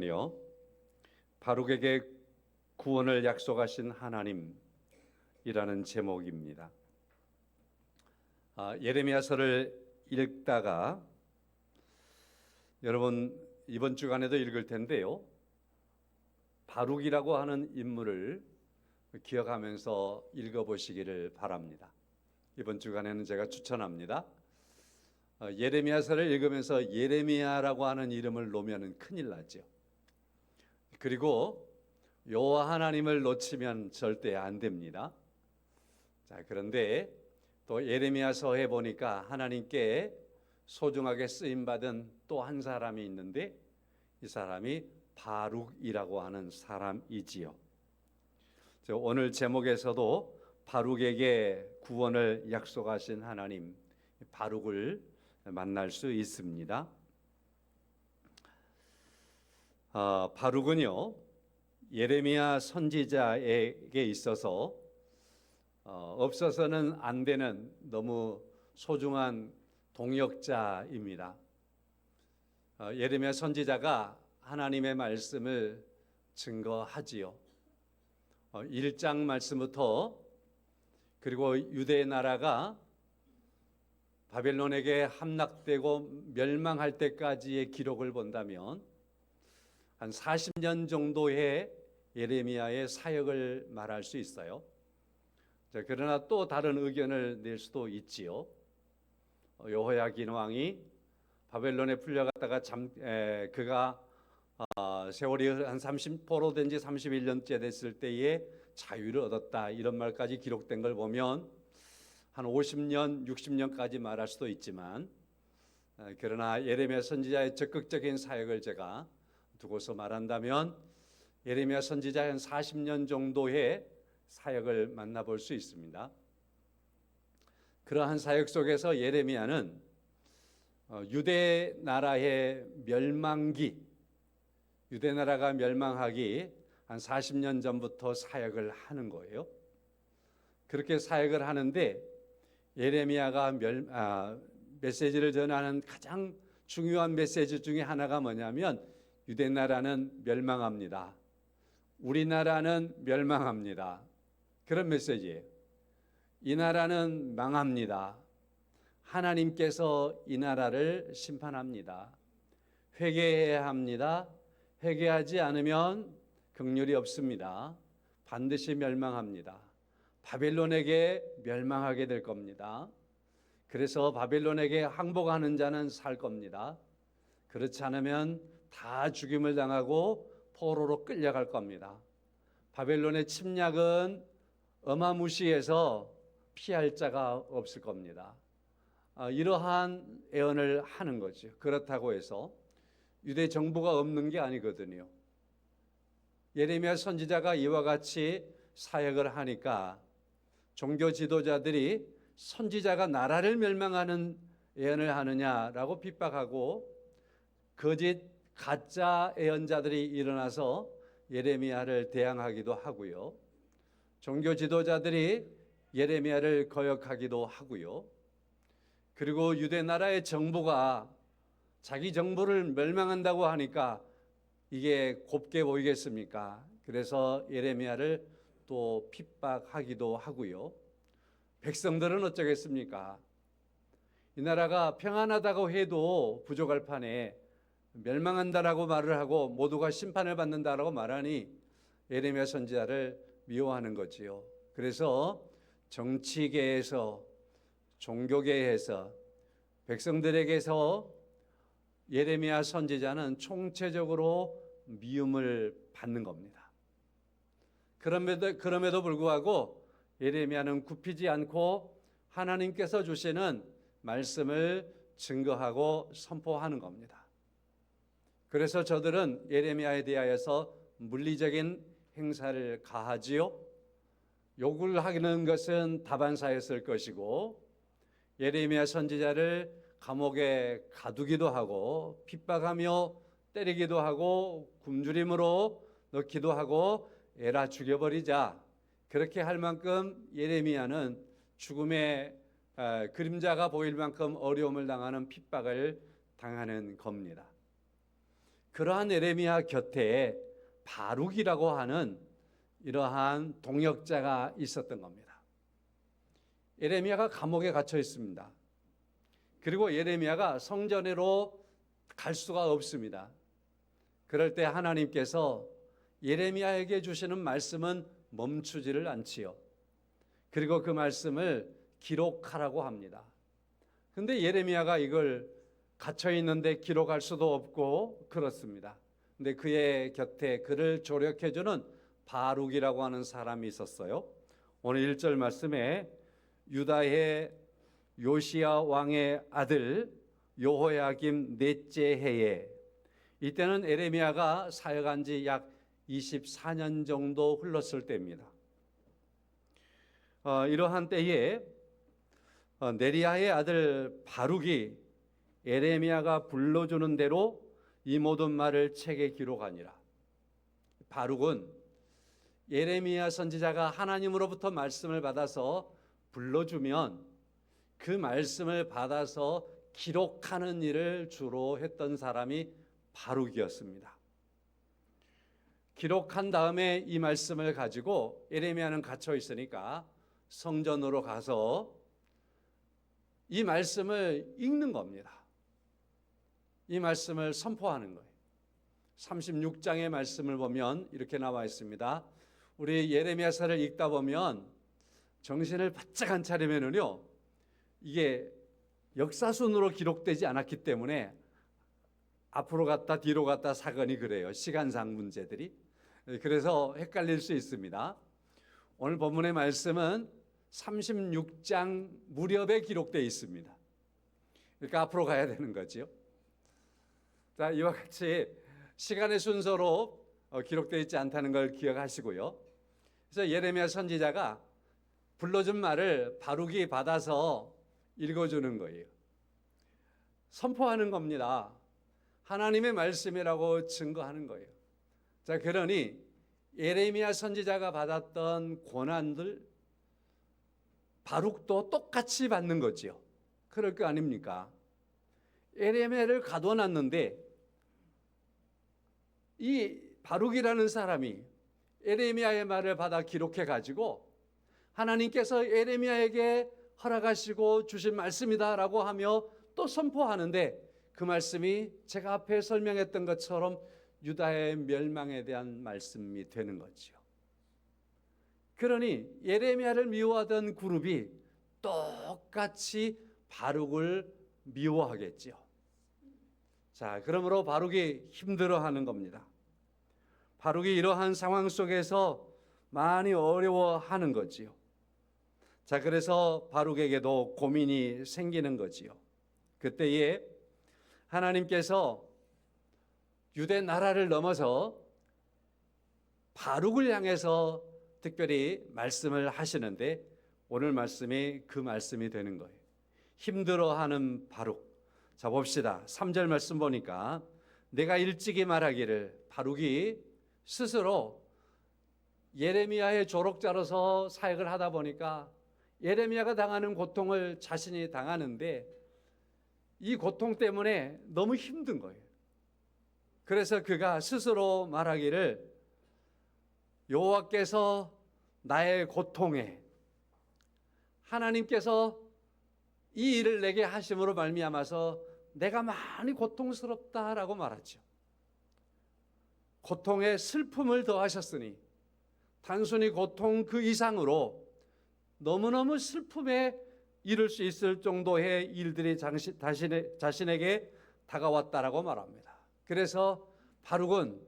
제목은요, 바룩에게 구원을 약속하신 하나님이라는 제목입니다. 예레미야서를 읽다가 여러분 이번 주간에도 읽을 텐데요, 바룩이라고 하는 인물을 기억하면서 읽어보시기를 바랍니다. 이번 주간에는 제가 추천합니다. 예레미야서를 읽으면서 예레미야라고 하는 이름을 놓으면 큰일 나죠. 그리고 여호와 하나님을 놓치면 절대 안 됩니다. 자, 그런데 또 예레미야서에 보니까 하나님께 소중하게 쓰임받은 또 한 사람이 있는데 이 사람이 바룩이라고 하는 사람이지요. 오늘 제목에서도 바룩에게 구원을 약속하신 하나님, 바룩을 만날 수 있습니다. 바룩은요, 예레미야 선지자에게 있어서 없어서는 안 되는 너무 소중한 동역자입니다. 예레미야 선지자가 하나님의 말씀을 증거하지요. 1장 말씀부터 그리고 유대 나라가 바벨론에게 함락되고 멸망할 때까지의 기록을 본다면 한 40년 정도의 예레미야의 사역을 말할 수 있어요. 자, 그러나 또 다른 의견을 낼 수도 있지요. 여호야긴 왕이 바벨론에 풀려갔다가 그가 세월이 한 30포로 된 지 31년째 됐을 때에 자유를 얻었다, 이런 말까지 기록된 걸 보면 한 50년, 60년까지 말할 수도 있지만, 그러나 예레미야 선지자의 적극적인 사역을 제가 두고서 말한다면 예레미야 선지자의 한 40년 정도의 사역을 만나볼 수 있습니다. 그러한 사역 속에서 예레미야는 유대 나라의 멸망기, 유대 나라가 멸망하기 한 40년 전부터 사역을 하는 거예요. 그렇게 사역을 하는데 예레미야가 메시지를 전하는 가장 중요한 메시지 중에 하나가 뭐냐면, 유대 나라는 멸망합니다, 우리나라는 멸망합니다, 그런 메시지예요. 이 나라는 망합니다, 하나님께서 이 나라를 심판합니다, 회개해야 합니다, 회개하지 않으면 긍휼이 없습니다, 반드시 멸망합니다, 바벨론에게 멸망하게 될 겁니다, 그래서 바벨론에게 항복하는 자는 살 겁니다, 그렇지 않으면 다 죽임을 당하고 포로로 끌려갈 겁니다, 바벨론의 침략은 어마무시해서 피할 자가 없을 겁니다. 이러한 예언을 하는 거죠. 그렇다고 해서 유대 정부가 없는 게 아니거든요. 예레미야 선지자가 이와 같이 사역을 하니까 종교 지도자들이 선지자가 나라를 멸망하는 예언을 하느냐라고 핍박하고 거짓 가짜 예언자들이 일어나서 예레미야를 대항하기도 하고요. 종교 지도자들이 예레미야를 거역하기도 하고요. 그리고 유대 나라의 정부가 자기 정부를 멸망한다고 하니까 이게 곱게 보이겠습니까? 그래서 예레미야를 또 핍박하기도 하고요. 백성들은 어쩌겠습니까? 이 나라가 평안하다고 해도 부족할 판에 멸망한다라고 말을 하고 모두가 심판을 받는다라고 말하니 예레미야 선지자를 미워하는 거지요. 그래서 정치계에서, 종교계에서, 백성들에게서 예레미야 선지자는 총체적으로 미움을 받는 겁니다. 그럼에도 불구하고 예레미야는 굽히지 않고 하나님께서 주시는 말씀을 증거하고 선포하는 겁니다. 그래서 저들은 예레미야에 대하여서 물리적인 행사를 가하지요. 욕을 하는 것은 다반사였을 것이고, 예레미야 선지자를 감옥에 가두기도 하고 핍박하며 때리기도 하고 굶주림으로 넣기도 하고 에라 죽여버리자, 그렇게 할 만큼 예레미야는 죽음의 그림자가 보일 만큼 어려움을 당하는 핍박을 당하는 겁니다. 그러한 예레미야 곁에 바룩이라고 하는 이러한 동역자가 있었던 겁니다. 예레미야가 감옥에 갇혀 있습니다. 그리고 예레미야가 성전으로 갈 수가 없습니다. 그럴 때 하나님께서 예레미야에게 주시는 말씀은 멈추지를 않지요. 그리고 그 말씀을 기록하라고 합니다. 근데 예레미야가 이걸 갇혀 있는데 기록할 수도 없고 그렇습니다. 근데 그의 곁에 그를 조력해 주는 바룩이라고 하는 사람이 있었어요. 오늘 1절 말씀에 유다의 요시야 왕의 아들 여호야김 넷째 해에, 이때는 예레미야가 사역한 지 약 24년 정도 흘렀을 때입니다. 이러한 때에 네리야의 아들 바룩이 예레미야가 불러주는 대로 이 모든 말을 책에 기록하니라. 바룩은 예레미야 선지자가 하나님으로부터 말씀을 받아서 불러주면 그 말씀을 받아서 기록하는 일을 주로 했던 사람이 바룩이었습니다. 기록한 다음에 이 말씀을 가지고 예레미야는 갇혀 있으니까 성전으로 가서 이 말씀을 읽는 겁니다. 이 말씀을 선포하는 거예요. 36장의 말씀을 보면 이렇게 나와 있습니다. 우리 예레미야서를 읽다 보면 정신을 바짝 안 차리면은요, 이게 역사순으로 기록되지 않았기 때문에 앞으로 갔다 뒤로 갔다 사건이 그래요. 시간상 문제들이. 그래서 헷갈릴 수 있습니다. 오늘 본문의 말씀은 36장 무렵에 기록되어 있습니다. 그러니까 앞으로 가야 되는 거죠. 자, 이와 같이 시간의 순서로 기록되어 있지 않다는 걸 기억하시고요. 그래서 예레미야 선지자가 불러준 말을 바룩이 받아서 읽어주는 거예요. 선포하는 겁니다. 하나님의 말씀이라고 증거하는 거예요. 자, 그러니 예레미야 선지자가 받았던 고난들 바룩도 똑같이 받는 거죠. 그럴 거 아닙니까? 예레미야를 가둬놨는데 이 바룩이라는 사람이 예레미야의 말을 받아 기록해 가지고 하나님께서 예레미야에게 허락하시고 주신 말씀이다라고 하며 또 선포하는데, 그 말씀이 제가 앞에 설명했던 것처럼 유다의 멸망에 대한 말씀이 되는 거죠. 그러니 예레미야를 미워하던 그룹이 똑같이 바룩을 미워하겠죠. 자, 그러므로 바룩이 힘들어하는 겁니다. 바룩이 이러한 상황 속에서 많이 어려워하는 거지요. 자, 그래서 바룩에게도 고민이 생기는 거지요. 그때에 하나님께서 유대 나라를 넘어서 바룩을 향해서 특별히 말씀을 하시는데, 오늘 말씀이 그 말씀이 되는 거예요. 힘들어하는 바룩. 자, 봅시다. 3절 말씀 보니까 내가 일찍이 말하기를, 바룩이 스스로 예레미야의 조력자로서 사역을 하다 보니까 예레미야가 당하는 고통을 자신이 당하는데 이 고통 때문에 너무 힘든 거예요. 그래서 그가 스스로 말하기를, 여호와께서 나의 고통에, 하나님께서 이 일을 내게 하심으로 말미암아서 내가 많이 고통스럽다라고 말하죠. 고통에 슬픔을 더하셨으니 단순히 고통 그 이상으로 너무너무 슬픔에 이를 수 있을 정도의 일들이 자신에게 다가왔다라고 말합니다. 그래서 바룩은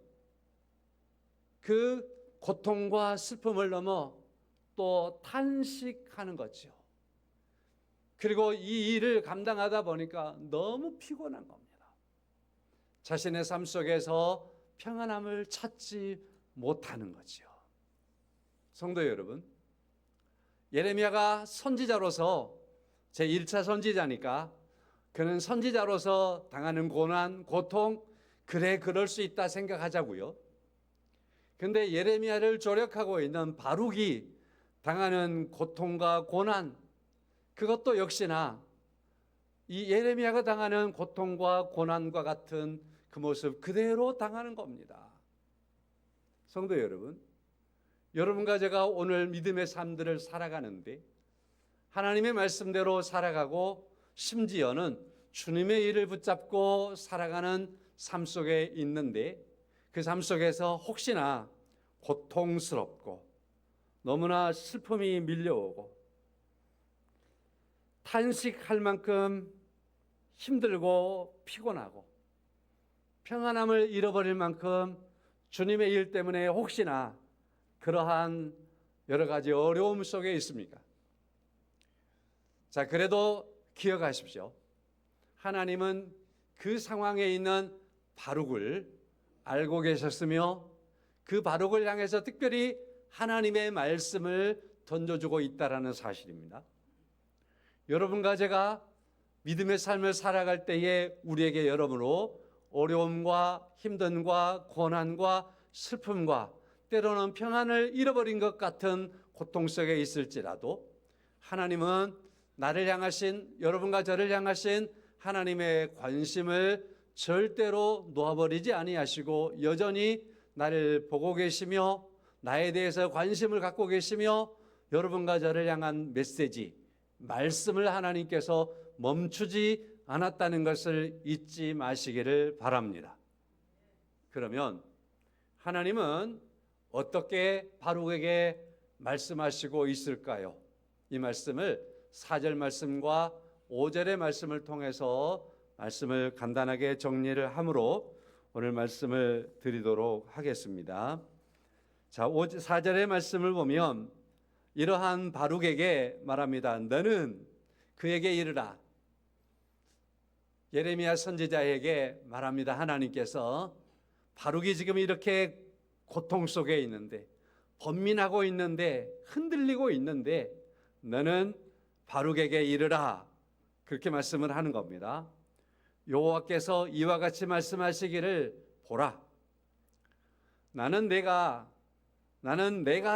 그 고통과 슬픔을 넘어 또 탄식하는 거죠. 그리고 이 일을 감당하다 보니까 너무 피곤한 겁니다. 자신의 삶 속에서 평안함을 찾지 못하는 거죠. 성도 여러분, 예레미야가 선지자로서 제1차 선지자니까 그는 선지자로서 당하는 고난, 고통, 그래 그럴 수 있다 생각하자고요. 근데 예레미야를 조력하고 있는 바룩이 당하는 고통과 고난, 그것도 역시나 이 예레미야가 당하는 고통과 고난과 같은 그 모습 그대로 당하는 겁니다. 성도 여러분, 여러분과 제가 오늘 믿음의 삶들을 살아가는데 하나님의 말씀대로 살아가고 심지어는 주님의 일을 붙잡고 살아가는 삶 속에 있는데 그 삶 속에서 혹시나 고통스럽고 너무나 슬픔이 밀려오고 탄식할 만큼 힘들고 피곤하고 평안함을 잃어버릴 만큼 주님의 일 때문에 혹시나 그러한 여러 가지 어려움 속에 있습니까? 자, 그래도 기억하십시오. 하나님은 그 상황에 있는 바룩을 알고 계셨으며 그 바룩을 향해서 특별히 하나님의 말씀을 던져주고 있다는 사실입니다. 여러분과 제가 믿음의 삶을 살아갈 때에 우리에게 여러모로 어려움과 힘듦과 고난과 슬픔과 때로는 평안을 잃어버린 것 같은 고통 속에 있을지라도 하나님은 나를 향하신, 여러분과 저를 향하신 하나님의 관심을 절대로 놓아버리지 아니하시고 여전히 나를 보고 계시며 나에 대해서 관심을 갖고 계시며 여러분과 저를 향한 메시지, 말씀을 하나님께서 멈추지 않았다는 것을 잊지 마시기를 바랍니다. 그러면 하나님은 어떻게 바룩에게 말씀하시고 있을까요? 이 말씀을 4절 말씀과 5절의 말씀을 통해서 말씀을 간단하게 정리를 함으로 오늘 말씀을 드리도록 하겠습니다. 자, 4절의 말씀을 보면 이러한 바룩에게 말합니다. 너는 그에게 이르라. 예레미야 선지자에게 말합니다. 하나님께서 바룩이 지금 이렇게 고통 속에 있는데 번민하고 있는데 흔들리고 있는데 너는 바룩에게 이르라. 그렇게 말씀을 하는 겁니다. 여호와께서 이와 같이 말씀하시기를 보라. 나는 내가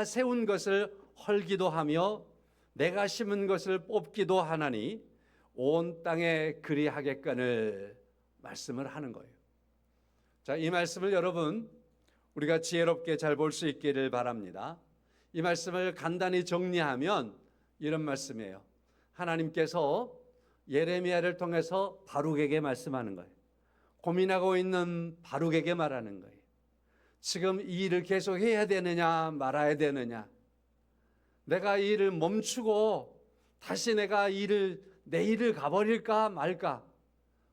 세운 것을 헐기도 하며 내가 심은 것을 뽑기도 하나니 온 땅에 그리하겠거늘 말씀을 하는 거예요. 자, 이 말씀을 여러분 우리가 지혜롭게 잘 볼 수 있기를 바랍니다. 이 말씀을 간단히 정리하면 이런 말씀이에요. 하나님께서 예레미야를 통해서 바룩에게 말씀하는 거예요. 고민하고 있는 바룩에게 말하는 거예요. 지금 이 일을 계속 해야 되느냐 말아야 되느냐, 내가 이 일을 멈추고 다시 내가 내 일을 가버릴까 말까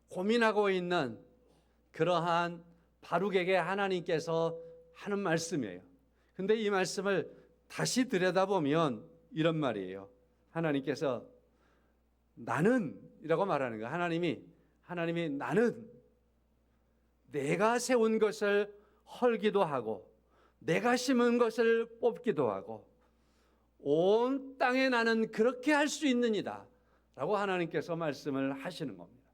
고민하고 있는 그러한 바룩에게 하나님께서 하는 말씀이에요. 근데 이 말씀을 다시 들여다보면 이런 말이에요. 하나님께서 나는 이라고 말하는 거예요. 하나님이 나는 내가 세운 것을 헐기도 하고 내가 심은 것을 뽑기도 하고 온 땅에 나는 그렇게 할 수 있느니라 라고 하나님께서 말씀을 하시는 겁니다.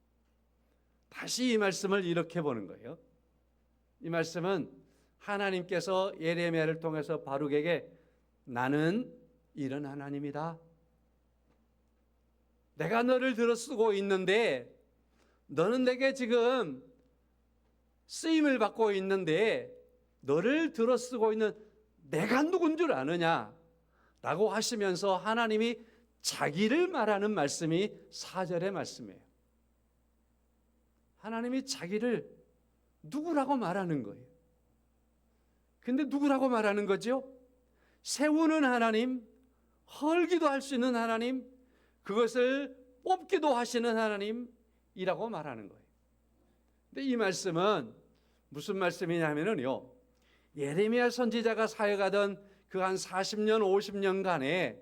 다시 이 말씀을 이렇게 보는 거예요. 이 말씀은 하나님께서 예레미야를 통해서 바룩에게 나는 이런 하나님이다. 내가 너를 들어쓰고 있는데 너는 내게 지금 쓰임을 받고 있는데 너를 들어쓰고 있는 내가 누군 줄 아느냐 라고 하시면서 하나님이 자기를 말하는 말씀이 4절의 말씀이에요. 하나님이 자기를 누구라고 말하는 거예요. 근데 누구라고 말하는 거죠? 세우는 하나님, 헐기도 할 수 있는 하나님, 그것을 뽑기도 하시는 하나님이라고 말하는 거예요. 근데 이 말씀은 무슨 말씀이냐면요, 예레미야 선지자가 사역하던 그 한 40년, 50년간에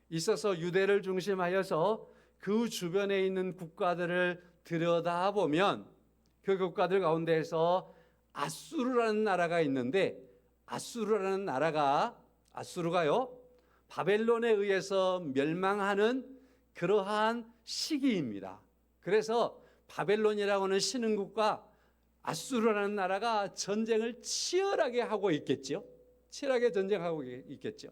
있어서 유대를 중심하여서 그 주변에 있는 국가들을 들여다보면 그 국가들 가운데에서 아수르라는 나라가 있는데 아수르라는 아수르가요 바벨론에 의해서 멸망하는 그러한 시기입니다. 그래서 바벨론이라고 하는 신흥국과 아수르라는 나라가 전쟁을 치열하게 하고 있겠죠. 치열하게 전쟁하고 있겠죠.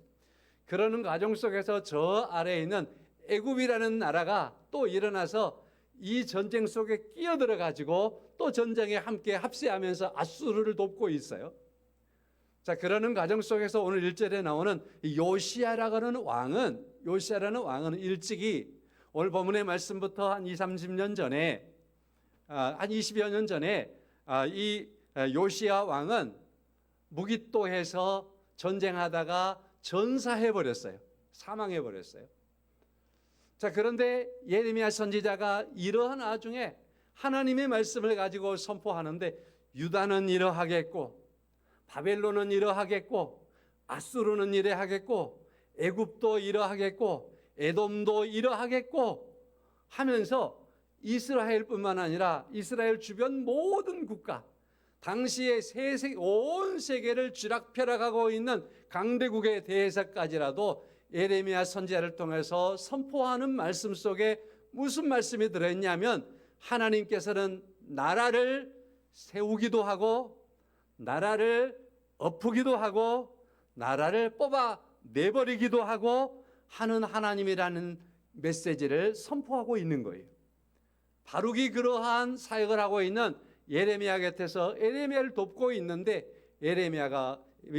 그러는 과정 속에서 저 아래에 있는 애굽이라는 나라가 또 일어나서 이 전쟁 속에 끼어들어 가지고 또 전쟁에 함께 합세하면서 아수르를 돕고 있어요. 자, 그러는 과정 속에서 오늘 1절에 나오는 요시야라는 왕은 일찍이 오늘 본문의 말씀부터 한 30년 전에, 한 20여 년 전에 이 요시야 왕은 무기또해서 전쟁하다가 전사해버렸어요. 사망해버렸어요. 자, 그런데 예레미야 선지자가 이러한 와중에 하나님의 말씀을 가지고 선포하는데, 유다는 이러하겠고, 바벨론은 이러하겠고, 아수르는 이러하겠고, 애굽도 이러하겠고, 에돔도 이러하겠고 하면서 이스라엘뿐만 아니라 이스라엘 주변 모든 국가, 당시에 온 세계를 쥐락펴락하고 있는 강대국에 대해서까지라도 예레미야 선지자를 통해서 선포하는 말씀 속에 무슨 말씀이 들어있냐면, 하나님께서는 나라를 세우기도 하고 나라를 엎으기도 하고 나라를 뽑아 내버리기도 하고 하는 하나님이라는 메시지를 선포하고 있는 거예요. 바룩이 그러한 사역을 하고 있는 예레미야 곁에서 예레미야를 돕고 있는데,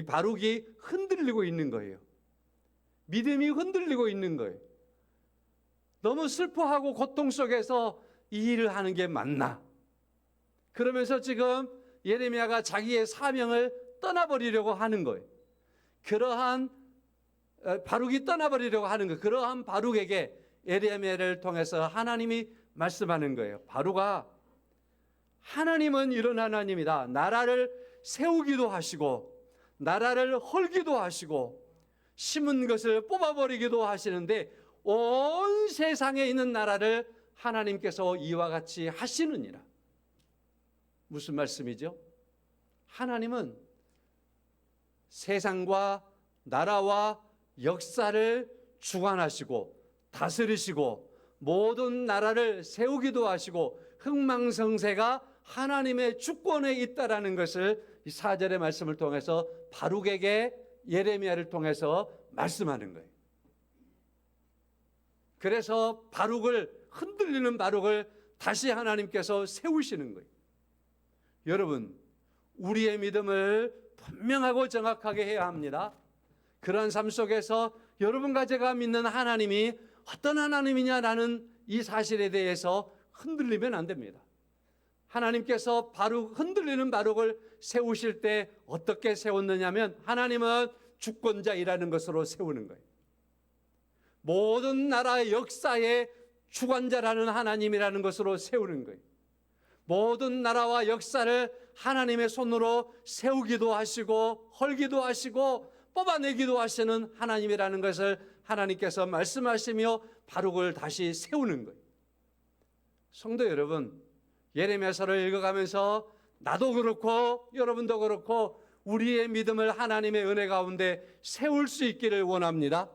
바룩이 흔들리고 있는 거예요. 믿음이 흔들리고 있는 거예요. 너무 슬퍼하고 고통 속에서 이 일을 하는 게 맞나? 그러면서 지금 예레미야가 자기의 사명을 떠나버리려고 하는 거예요. 그러한 바룩이 떠나버리려고 하는 거예요. 그러한 바룩에게 예레미야를 통해서 하나님이 말씀하는 거예요. 바룩아, 하나님은 이런 하나님이다. 나라를 세우기도 하시고 나라를 헐기도 하시고 심은 것을 뽑아버리기도 하시는데, 온 세상에 있는 나라를 하나님께서 이와 같이 하시느니라. 무슨 말씀이죠? 하나님은 세상과 나라와 역사를 주관하시고 다스리시고 모든 나라를 세우기도 하시고 흥망성쇠가 하나님의 주권에 있다라는 것을 이 4절의 말씀을 통해서 바룩에게 예레미야를 통해서 말씀하는 거예요. 그래서 흔들리는 바룩을 다시 하나님께서 세우시는 거예요. 여러분, 우리의 믿음을 분명하고 정확하게 해야 합니다. 그런 삶 속에서 여러분과 제가 믿는 하나님이 어떤 하나님이냐라는 이 사실에 대해서 흔들리면 안 됩니다. 하나님께서 흔들리는 바룩을 세우실 때 어떻게 세웠느냐면, 하나님은 주권자이라는 것으로 세우는 거예요. 모든 나라의 역사의 주관자라는 하나님이라는 것으로 세우는 거예요. 모든 나라와 역사를 하나님의 손으로 세우기도 하시고 헐기도 하시고 뽑아내기도 하시는 하나님이라는 것을 하나님께서 말씀하시며 바룩을 다시 세우는 거예요. 성도 여러분, 예레미야서를 읽어가면서 나도 그렇고 여러분도 그렇고 우리의 믿음을 하나님의 은혜 가운데 세울 수 있기를 원합니다.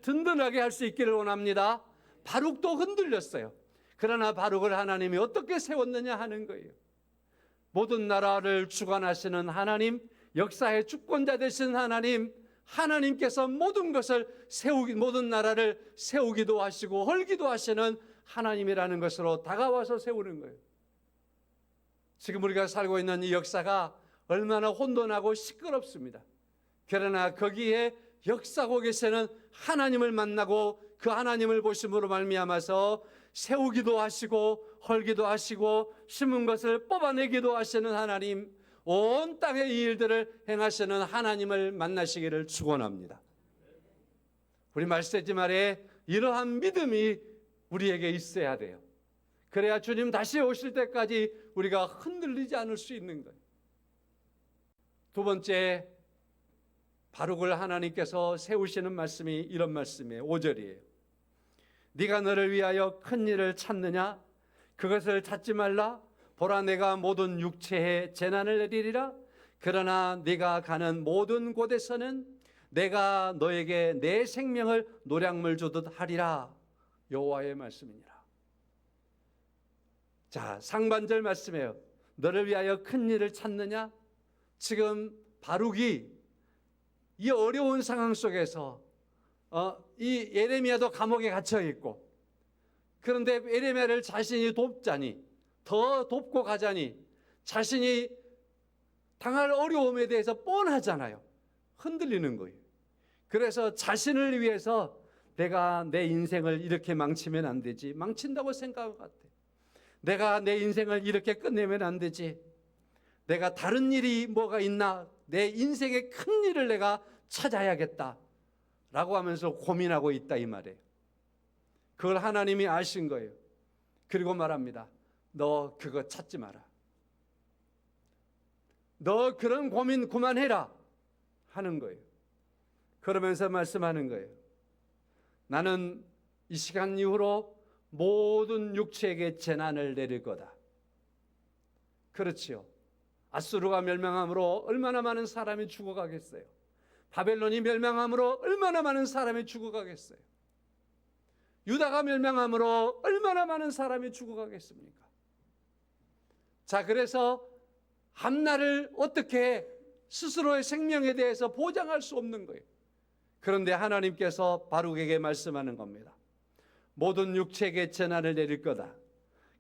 든든하게 할 수 있기를 원합니다. 바룩도 흔들렸어요. 그러나 바룩을 하나님이 어떻게 세웠느냐 하는 거예요. 모든 나라를 주관하시는 하나님, 역사의 주권자 되신 하나님, 하나님께서 모든 나라를 세우기도 하시고 헐기도 하시는 하나님이라는 것으로 다가와서 세우는 거예요. 지금 우리가 살고 있는 이 역사가 얼마나 혼돈하고 시끄럽습니다. 그러나 거기에 역사하고 계시는 하나님을 만나고 그 하나님을 보심으로 말미암아서 세우기도 하시고 헐기도 하시고 심은 것을 뽑아내기도 하시는 하나님, 온 땅의 이 일들을 행하시는 하나님을 만나시기를 축원합니다. 우리 말세지 말에 이러한 믿음이 우리에게 있어야 돼요. 그래야 주님 다시 오실 때까지 우리가 흔들리지 않을 수 있는 거예요. 두 번째, 바룩을 하나님께서 세우시는 말씀이 이런 말씀이에요. 5절이에요. 네가 너를 위하여 큰 일을 찾느냐? 그것을 찾지 말라. 보라, 내가 모든 육체에 재난을 내리리라. 그러나 네가 가는 모든 곳에서는 내가 너에게 내 생명을 노량물 주듯 하리라. 여호와의 말씀이니라. 자, 상반절 말씀이에요. 너를 위하여 큰 일을 찾느냐? 지금 바룩이 이 어려운 상황 속에서 이 예레미야도 감옥에 갇혀 있고, 그런데 예레미야를 자신이 돕자니 더 돕고 가자니 자신이 당할 어려움에 대해서 뻔하잖아요. 흔들리는 거예요. 그래서 자신을 위해서 내가 내 인생을 이렇게 망치면 안 되지. 망친다고 생각할 것 같아. 내가 내 인생을 이렇게 끝내면 안 되지. 내가 다른 일이 뭐가 있나? 내 인생의 큰 일을 내가 찾아야겠다 라고 하면서 고민하고 있다 이 말이에요. 그걸 하나님이 아신 거예요. 그리고 말합니다. 너 그거 찾지 마라. 너 그런 고민 그만해라 하는 거예요. 그러면서 말씀하는 거예요. 나는 이 시간 이후로 모든 육체에게 재난을 내릴 거다. 그렇지요. 아수르가 멸망함으로 얼마나 많은 사람이 죽어가겠어요. 바벨론이 멸망함으로 얼마나 많은 사람이 죽어가겠어요. 유다가 멸망함으로 얼마나 많은 사람이 죽어가겠습니까? 자, 그래서 앞날을 어떻게 스스로의 생명에 대해서 보장할 수 없는 거예요. 그런데 하나님께서 바룩에게 말씀하는 겁니다. 모든 육체에게 재난을 내릴 거다.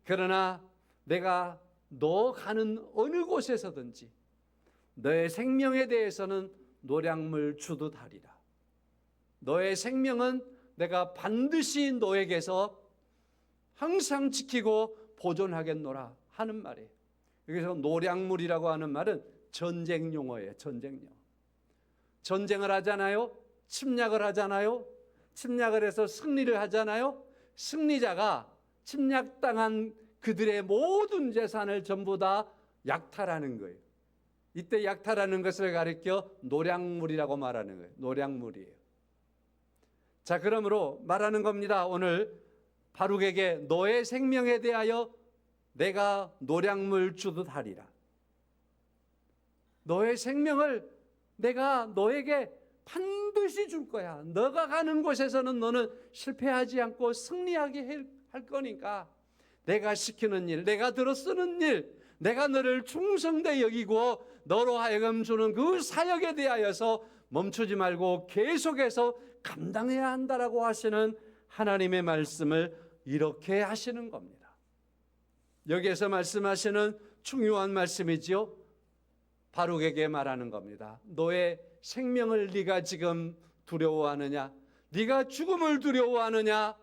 그러나 내가 너 가는 어느 곳에서든지 너의 생명에 대해서는 노량물 주듯 하리라. 너의 생명은 내가 반드시 너에게서 항상 지키고 보존하겠노라 하는 말이에요. 여기서 노량물이라고 하는 말은 전쟁 용어예요. 전쟁 용어. 전쟁을 하잖아요. 침략을 하잖아요. 침략을 해서 승리를 하잖아요. 승리자가 침략당한 그들의 모든 재산을 전부 다 약탈하는 거예요. 이때 약탈하는 것을 가리켜 노량물이라고 말하는 거예요. 노량물이에요. 자, 그러므로 말하는 겁니다. 오늘 바룩에게 너의 생명에 대하여 내가 노량물 주듯 하리라. 너의 생명을 내가 너에게 반드시 줄 거야. 너가 가는 곳에서는 너는 실패하지 않고 승리하게 할 거니까 내가 시키는 일, 내가 들어쓰는 일, 내가 너를 충성되게 여기고 너로 하여금 주는 그 사역에 대하여서 멈추지 말고 계속해서 감당해야 한다라고 하시는 하나님의 말씀을 이렇게 하시는 겁니다. 여기에서 말씀하시는 중요한 말씀이지요. 바룩에게 말하는 겁니다. 너의 생명을 네가 지금 두려워하느냐? 네가 죽음을 두려워하느냐?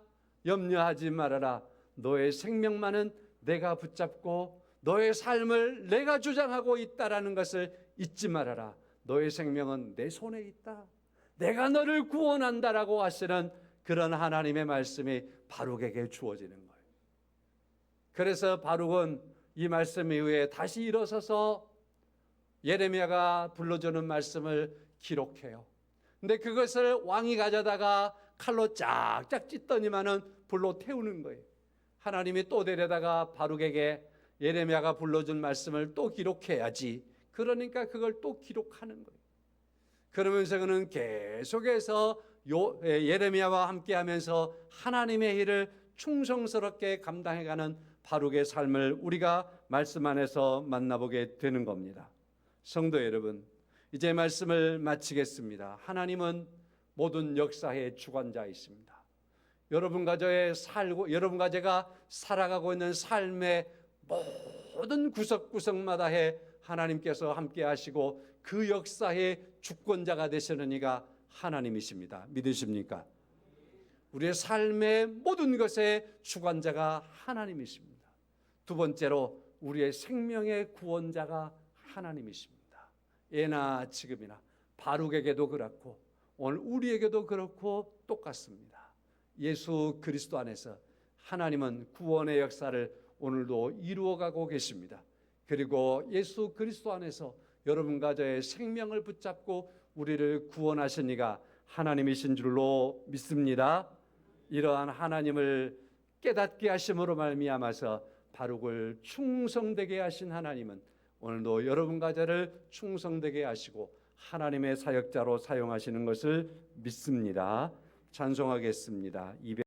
염려하지 말아라. 너의 생명만은 내가 붙잡고 너의 삶을 내가 주장하고 있다라는 것을 잊지 말아라. 너의 생명은 내 손에 있다. 내가 너를 구원한다라고 하시는 그런 하나님의 말씀이 바룩에게 주어지는 거예요. 그래서 바룩은 이 말씀 이후에 다시 일어서서 예레미야가 불러주는 말씀을 기록해요. 근데 그것을 왕이 가져다가 칼로 짝짝 찢더니만은 불로 태우는 거예요. 하나님이 또 데려다가 바룩에게 예레미야가 불러준 말씀을 또 기록해야지. 그러니까 그걸 또 기록하는 거예요. 그러면서 그는 계속해서 예레미야와 함께하면서 하나님의 일을 충성스럽게 감당해가는 바룩의 삶을 우리가 말씀 안에서 만나보게 되는 겁니다. 성도 여러분, 이제 말씀을 마치겠습니다. 하나님은 모든 역사의 주관자이십니다. 여러분과 제가 살아가고 있는 삶의 모든 구석구석마다 하나님께서 함께 하시고 그 역사의 주권자가 되시는 이가 하나님이십니다. 믿으십니까? 우리의 삶의 모든 것의 주관자가 하나님이십니다. 두 번째로 우리의 생명의 구원자가 하나님이십니다. 예나 지금이나 바룩에게도 그렇고 오늘 우리에게도 그렇고 똑같습니다. 예수 그리스도 안에서 하나님은 구원의 역사를 오늘도 이루어가고 계십니다. 그리고 예수 그리스도 안에서 여러분과 저의 생명을 붙잡고 우리를 구원하신 이가 하나님이신 줄로 믿습니다. 이러한 하나님을 깨닫게 하심으로 말미암아서 바룩을 충성되게 하신 하나님은 오늘도 여러분과 저를 충성되게 하시고 하나님의 사역자로 사용하시는 것을 믿습니다. 찬송하겠습니다.